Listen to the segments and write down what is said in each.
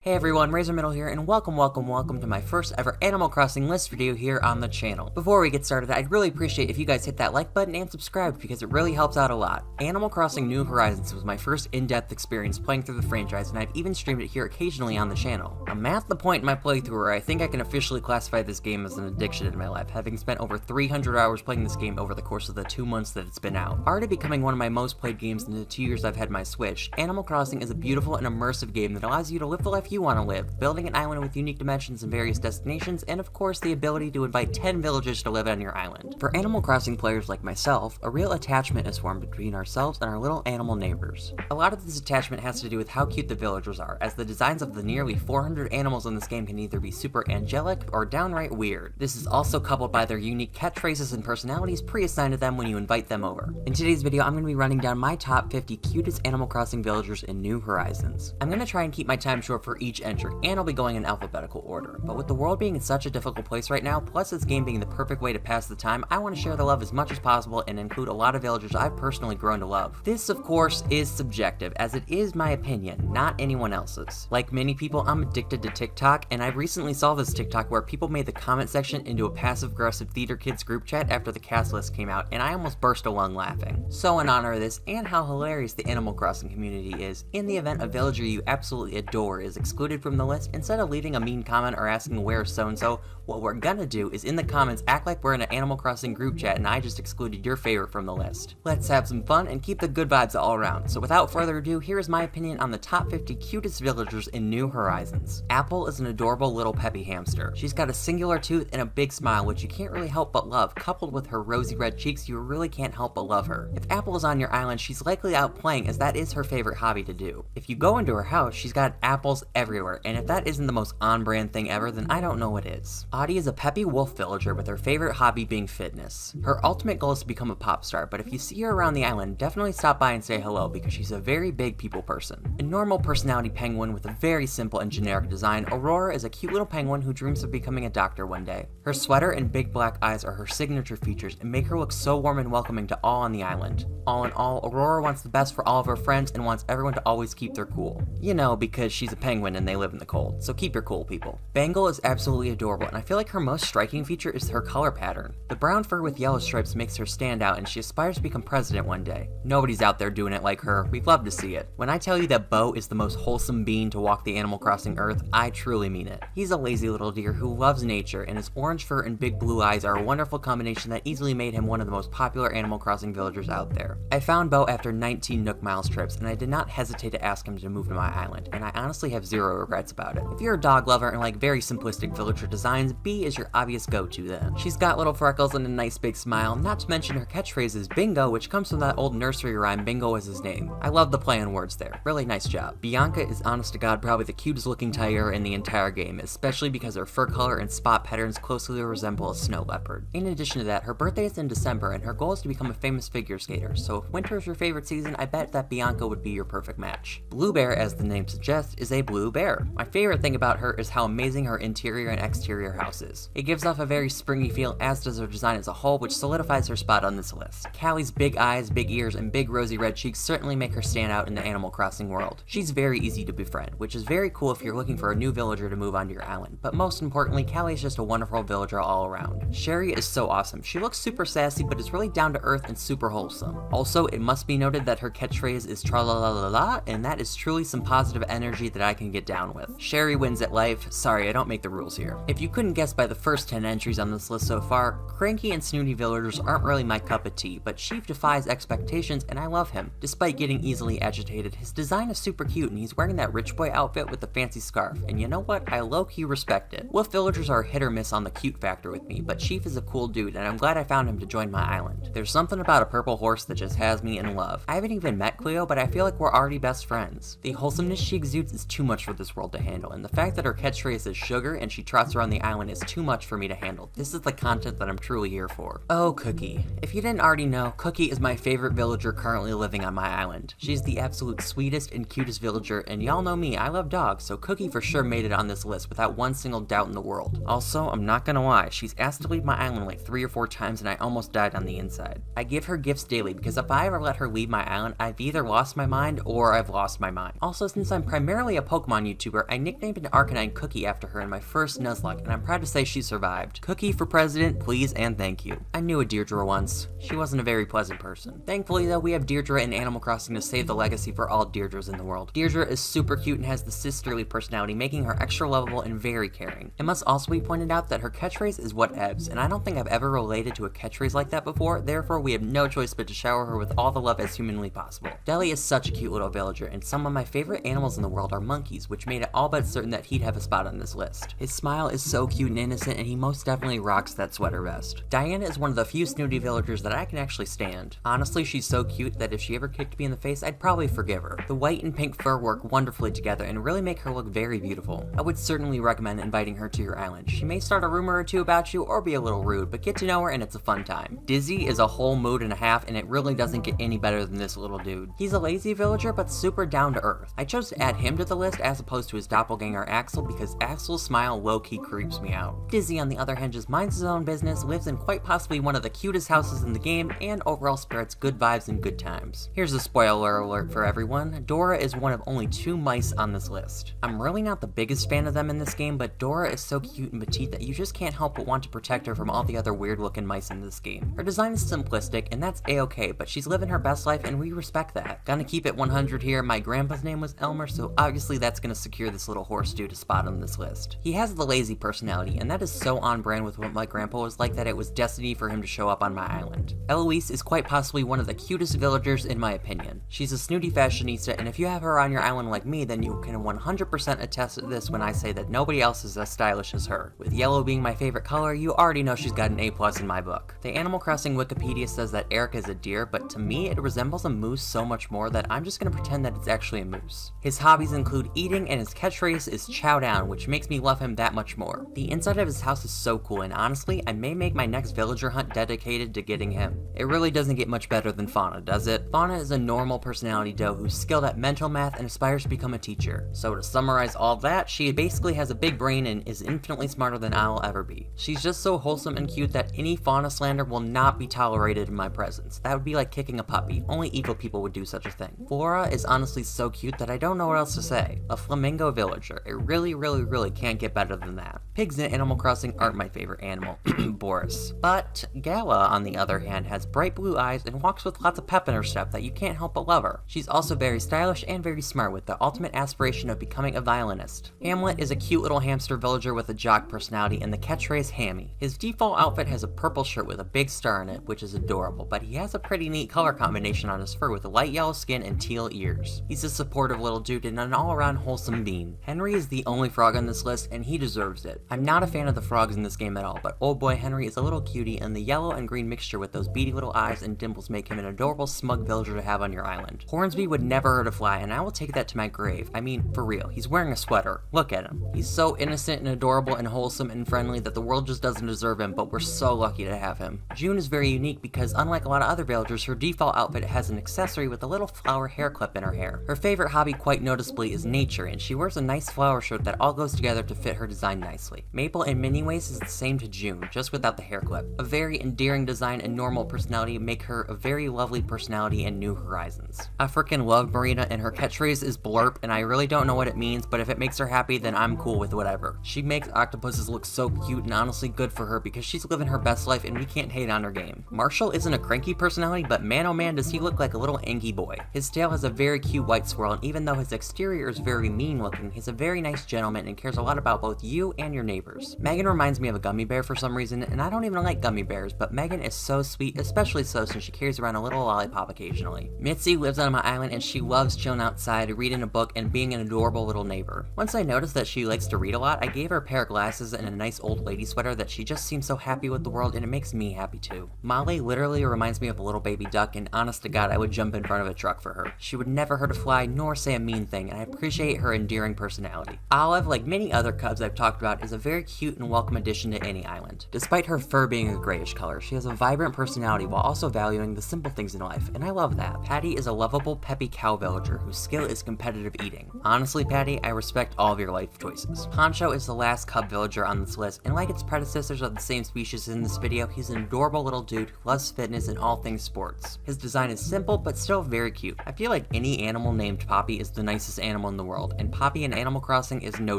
Hey everyone, Razor Middle here, and welcome to my first ever Animal Crossing list video here on the channel. Before we get started, I'd really appreciate if you guys hit that like button and subscribe because it really helps out a lot. Animal Crossing New Horizons was my first in-depth experience playing through the franchise, and I've even streamed it here occasionally on the channel. I'm at the point in my playthrough where I think I can officially classify this game as an addiction in my life, having spent over 300 hours playing this game over the course of the 2 months that it's been out. Already becoming one of my most played games in the 2 years I've had my Switch, Animal Crossing is a beautiful and immersive game that allows you to live the life you want to live, building an island with unique dimensions and various destinations, and of course the ability to invite 10 villagers to live on your island. For Animal Crossing players like myself, a real attachment is formed between ourselves and our little animal neighbors. A lot of this attachment has to do with how cute the villagers are, as the designs of the nearly 400 animals in this game can either be super angelic or downright weird. This is also coupled by their unique catchphrases and personalities pre-assigned to them when you invite them over. In today's video, I'm going to be running down my top 50 cutest Animal Crossing villagers in New Horizons. I'm going to try and keep my time short for each entry, and I'll be going in alphabetical order. But with the world being in such a difficult place right now, plus this game being the perfect way to pass the time, I want to share the love as much as possible and include a lot of villagers I've personally grown to love. This, of course, is subjective, as it is my opinion, not anyone else's. Like many people, I'm addicted to TikTok, and I recently saw this TikTok where people made the comment section into a passive-aggressive Theater Kids group chat after the cast list came out, and I almost burst a lung laughing. So in honor of this, and how hilarious the Animal Crossing community is, in the event a villager you absolutely adore is excluded from the list, instead of leaving a mean comment or asking where's so-and-so, what we're gonna do is in the comments act like we're in an Animal Crossing group chat and I just excluded your favorite from the list. Let's have some fun and keep the good vibes all around. So without further ado, here is my opinion on the top 50 cutest villagers in New Horizons. Apple is an adorable little peppy hamster. She's got a singular tooth and a big smile, which you can't really help but love. Coupled with her rosy red cheeks, you really can't help but love her. If Apple is on your island, she's likely out playing, as that is her favorite hobby to do. If you go into her house, she's got apples everywhere, and if that isn't the most on-brand thing ever, then I don't know what is. Audie is a peppy wolf villager with her favorite hobby being fitness. Her ultimate goal is to become a pop star, but if you see her around the island, definitely stop by and say hello because she's a very big people person. A normal personality penguin with a very simple and generic design, Aurora is a cute little penguin who dreams of becoming a doctor one day. Her sweater and big black eyes are her signature features and make her look so warm and welcoming to all on the island. All in all, Aurora wants the best for all of her friends and wants everyone to always keep their cool. You know, because she's a penguin and they live in the cold, so keep your cool, people. Bangle is absolutely adorable, and I feel like her most striking feature is her color pattern. The brown fur with yellow stripes makes her stand out, and she aspires to become president one day. Nobody's out there doing it like her. We'd love to see it. When I tell you that Bo is the most wholesome being to walk the Animal Crossing earth, I truly mean it. He's a lazy little deer who loves nature, and his orange fur and big blue eyes are a wonderful combination that easily made him one of the most popular Animal Crossing villagers out there. I found Bo after 19 Nook Miles trips, and I did not hesitate to ask him to move to my island, and I honestly have zero regrets about it. If you're a dog lover and like very simplistic villager designs, Bee is your obvious go-to then. She's got little freckles and a nice big smile, not to mention her catchphrase is Bingo, which comes from that old nursery rhyme, Bingo is his name. I love the play on words there. Really nice job. Bianca is honest to God probably the cutest looking tiger in the entire game, especially because her fur color and spot patterns closely resemble a snow leopard. In addition to that, her birthday is in December and her goal is to become a famous figure skater, so if winter is your favorite season, I bet that Bianca would be your perfect match. Blue Bear, as the name suggests, is a blue bear. My favorite thing about her is how amazing her interior and exterior house is. It gives off a very springy feel, as does her design as a whole, which solidifies her spot on this list. Callie's big eyes, big ears, and big rosy red cheeks certainly make her stand out in the Animal Crossing world. She's very easy to befriend, which is very cool if you're looking for a new villager to move onto your island, but most importantly, Callie's just a wonderful villager all around. Sherry is so awesome. She looks super sassy, but is really down to earth and super wholesome. Also, it must be noted that her catchphrase is tra-la-la-la-la, and that is truly some positive energy that I can get down with. Sherry wins at life. Sorry, I don't make the rules here. If you couldn't guess by the first 10 entries on this list so far, cranky and snooty villagers aren't really my cup of tea, but Sheev defies expectations and I love him. Despite getting easily agitated, his design is super cute and he's wearing that rich boy outfit with the fancy scarf, and you know what? I low-key respect it. Wolf villagers are hit or miss on the cute factor with me, but Sheev is a cool dude and I'm glad I found him to join my island. There's something about a purple horse that just has me in love. I haven't even met Cleo, but I feel like we're already best friends. The wholesomeness she exudes is too much for this world to handle, and the fact that her catchphrase is sugar and she trots around the island is too much for me to handle. This is the content that I'm truly here for. Oh, Cookie. If you didn't already know, Cookie is my favorite villager currently living on my island. She's the absolute sweetest and cutest villager, and y'all know me, I love dogs, so Cookie for sure made it on this list without one single doubt in the world. Also, I'm not gonna lie, she's asked to leave my island like 3 or 4 times and I almost died on the inside. I give her gifts daily because if I ever let her leave my island, I've either lost my mind or I've lost my mind. Also, since I'm primarily a Pokemon Pokemon YouTuber, I nicknamed an Arcanine Cookie after her in my first Nuzlocke, and I'm proud to say she survived. Cookie for president, please and thank you. I knew a Deirdre once. She wasn't a very pleasant person. Thankfully though, we have Deirdre in Animal Crossing to save the legacy for all Deirdres in the world. Deirdre is super cute and has the sisterly personality, making her extra lovable and very caring. It must also be pointed out that her catchphrase is what ebbs, and I don't think I've ever related to a catchphrase like that before, therefore we have no choice but to shower her with all the love as humanly possible. Deli is such a cute little villager, and some of my favorite animals in the world are monkeys, which made it all but certain that he'd have a spot on this list. His smile is so cute and innocent, and he most definitely rocks that sweater vest. Diana is one of the few snooty villagers that I can actually stand. Honestly, she's so cute that if she ever kicked me in the face, I'd probably forgive her. The white and pink fur work wonderfully together and really make her look very beautiful. I would certainly recommend inviting her to your island. She may start a rumor or two about you or be a little rude, but get to know her and it's a fun time. Dizzy is a whole mood and a half, and it really doesn't get any better than this little dude. He's a lazy villager, but super down to earth. I chose to add him to the list as opposed to his doppelganger Axel because Axel's smile low-key creeps me out. Dizzy, on the other hand, just minds his own business, lives in quite possibly one of the cutest houses in the game, and overall spreads good vibes and good times. Here's a spoiler alert for everyone. Dora is one of only 2 mice on this list. I'm really not the biggest fan of them in this game, but Dora is so cute and petite that you just can't help but want to protect her from all the other weird looking mice in this game. Her design is simplistic, and that's a-okay, but she's living her best life and we respect that. Gonna keep it 100 here, my grandpa's name was Elmer, so obviously that's gonna secure this little horse dude a spot on this list. He has the lazy personality, and that is so on brand with what my grandpa was like that it was destiny for him to show up on my island. Eloise is quite possibly one of the cutest villagers in my opinion. She's a snooty fashionista, and if you have her on your island like me, then you can 100% attest to this when I say that nobody else is as stylish as her. With yellow being my favorite color, you already know she's got an A+ in my book. The Animal Crossing Wikipedia says that Eric is a deer, but to me it resembles a moose so much more that I'm just gonna pretend that it's actually a moose. His hobbies include eating, and his catchphrase is chow down, which makes me love him that much more. The inside of his house is so cool, and honestly, I may make my next villager hunt dedicated to getting him. It really doesn't get much better than Fauna, does it? Fauna is a normal personality doe who's skilled at mental math and aspires to become a teacher. So to summarize all that, she basically has a big brain and is infinitely smarter than I'll ever be. She's just so wholesome and cute that any Fauna slander will not be tolerated in my presence. That would be like kicking a puppy. Only evil people would do such a thing. Flora is honestly so cute that I don't know what else to say. A flamingo villager. It really can't get better than that. Pigs in Animal Crossing aren't my favorite animal, Boris. But Gala, on the other hand, has bright blue eyes and walks with lots of pep in her step that you can't help but love her. She's also very stylish and very smart with the ultimate aspiration of becoming a violinist. Hamlet is a cute little hamster villager with a jock personality and the catchphrase Hammy. His default outfit has a purple shirt with a big star in it, which is adorable, but he has a pretty neat color combination on his fur with light yellow skin and teal ears. He's a supportive little dude and an all-around wholesome bean. Henry is the only frog on this list, and he deserves it. I'm not a fan of the frogs in this game at all, but old boy Henry is a little cutie, and the yellow and green mixture with those beady little eyes and dimples make him an adorable smug villager to have on your island. Hornsby would never hurt a fly, and I will take that to my grave. I mean, for real, he's wearing a sweater. Look at him. He's so innocent and adorable and wholesome and friendly that the world just doesn't deserve him, but we're so lucky to have him. June is very unique because unlike a lot of other villagers, her default outfit has an accessory with a little flower hair clip in her hair. Her favorite hobby quite noticeably is nature, and she wears a nice flower shirt that all goes together to fit her design nicely. Maple in many ways is the same to June, just without the hair clip. A very endearing design and normal personality make her a very lovely personality in New Horizons. I freaking love Marina, and her catchphrase is blurp, and I really don't know what it means, but if it makes her happy, then I'm cool with whatever. She makes octopuses look so cute, and honestly good for her because she's living her best life and we can't hate on her game. Marshall isn't a cranky personality, but man oh man does he look like a little Angie boy. His tail has a very cute white swirl, and even though his exterior is very mean looking, he's a very nice gentleman and cares a lot about both you and your neighbors. Megan reminds me of a gummy bear for some reason, and I don't even like gummy bears, but Megan is so sweet, especially so since she carries around a little lollipop occasionally. Mitzi lives on my island and she loves chilling outside, reading a book, and being an adorable little neighbor. Once I noticed that she likes to read a lot, I gave her a pair of glasses and a nice old lady sweater that she just seems so happy with the world, and it makes me happy too. Molly literally reminds me of a little baby duck, and honest to God, I would jump in front of a truck for her. She would never hurt a fly nor say a mean thing, and I appreciate her endearing personality. Olive, like many other cubs I've talked about, is a very cute and welcome addition to any island. Despite her fur being a grayish color, she has a vibrant personality while also valuing the simple things in life, and I love that. Patty is a lovable, peppy cow villager whose skill is competitive eating. Honestly, Patty, I respect all of your life choices. Poncho is the last cub villager on this list, and like its predecessors of the same species in this video, he's an adorable little dude who loves fitness and all things sports. His design is simple, but still very cute. I feel like any animal named Poppy is the nicest animal in the world. world, and Poppy in Animal Crossing is no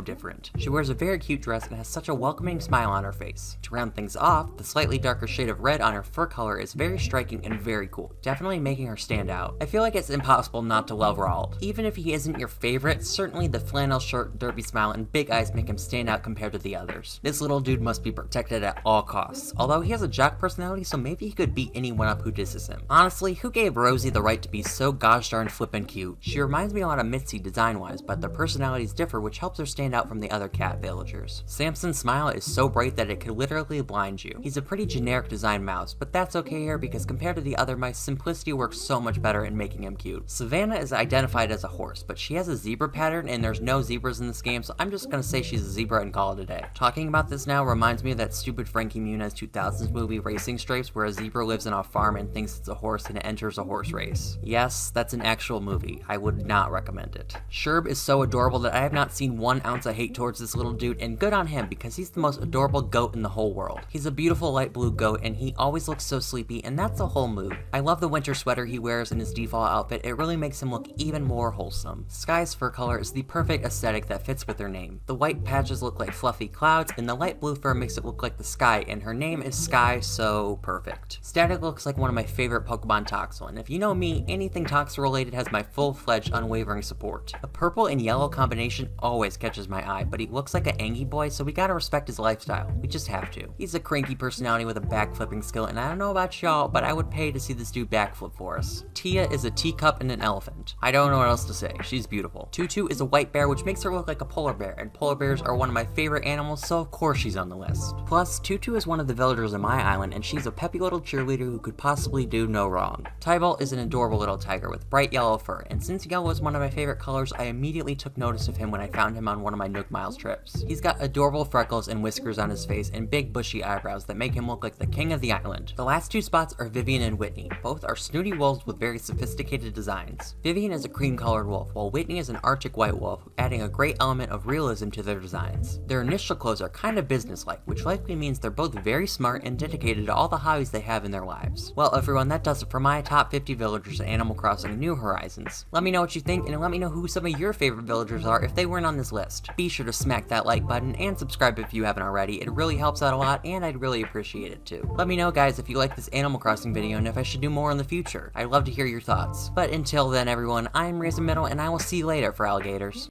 different. She wears a very cute dress and has such a welcoming smile on her face. To round things off, the slightly darker shade of red on her fur color is very striking and very cool, definitely making her stand out. I feel like it's impossible not to love Roald. Even if he isn't your favorite, certainly the flannel shirt, derpy smile, and big eyes make him stand out compared to the others. This little dude must be protected at all costs, although he has a jock personality, so maybe he could beat anyone up who disses him. Honestly, who gave Rosie the right to be so gosh darn flippin' cute? She reminds me a lot of Mitzi design-wise, but their personalities differ, which helps her stand out from the other cat villagers. Samson's smile is so bright that it could literally blind you. He's a pretty generic design mouse, but that's okay here because compared to the other mice, simplicity works so much better in making him cute. Savannah is identified as a horse, but she has a zebra pattern and there's no zebras in this game, so I'm just gonna say she's a zebra and call it a day. Talking about this now reminds me of that stupid Frankie Muniz 2000s movie Racing Stripes, where a zebra lives in a farm and thinks it's a horse and it enters a horse race. Yes, that's an actual movie. I would not recommend it. Sherb is so adorable that I have not seen 1 ounce of hate towards this little dude, and good on him because he's the most adorable goat in the whole world. He's a beautiful light blue goat and he always looks so sleepy, and that's a whole mood. I love the winter sweater he wears in his default outfit. It really makes him look even more wholesome. Sky's fur color is the perfect aesthetic that fits with her name. The white patches look like fluffy clouds and the light blue fur makes it look like the sky, and her name is Sky, so perfect. Static looks like one of my favorite Pokemon Toxel, and if you know me, anything Toxel related has my full-fledged unwavering support. A purple and yellow combination always catches my eye, but he looks like an Angie boy, so we gotta respect his lifestyle. We just have to. He's a cranky personality with a backflipping skill, and I don't know about y'all, but I would pay to see this dude backflip for us. Tia is a teacup and an elephant. I don't know what else to say. She's beautiful. Tutu is a white bear, which makes her look like a polar bear, and polar bears are one of my favorite animals, so of course she's on the list. Plus, Tutu is one of the villagers on my island, and she's a peppy little cheerleader who could possibly do no wrong. Tybalt is an adorable little tiger with bright yellow fur, and since yellow is one of my favorite colors, I immediately took notice of him when I found him on one of my Nook Miles trips. He's got adorable freckles and whiskers on his face and big bushy eyebrows that make him look like the king of the island. The last 2 spots are Vivian and Whitney. Both are snooty wolves with very sophisticated designs. Vivian is a cream-colored wolf, while Whitney is an Arctic white wolf, adding a great element of realism to their designs. Their initial clothes are kind of businesslike, which likely means they're both very smart and dedicated to all the hobbies they have in their lives. Well, everyone, that does it for my top 50 villagers in Animal Crossing New Horizons. Let me know what you think, and let me know who some of your favorite villagers are if they weren't on this list. Be sure to smack that like button and subscribe if you haven't already. It really helps out a lot, and I'd really appreciate it too. Let me know, guys, if you like this Animal Crossing video and if I should do more in the future. I'd love to hear your thoughts. But until then, everyone, I'm Raisin Middle, and I will see you later for alligators.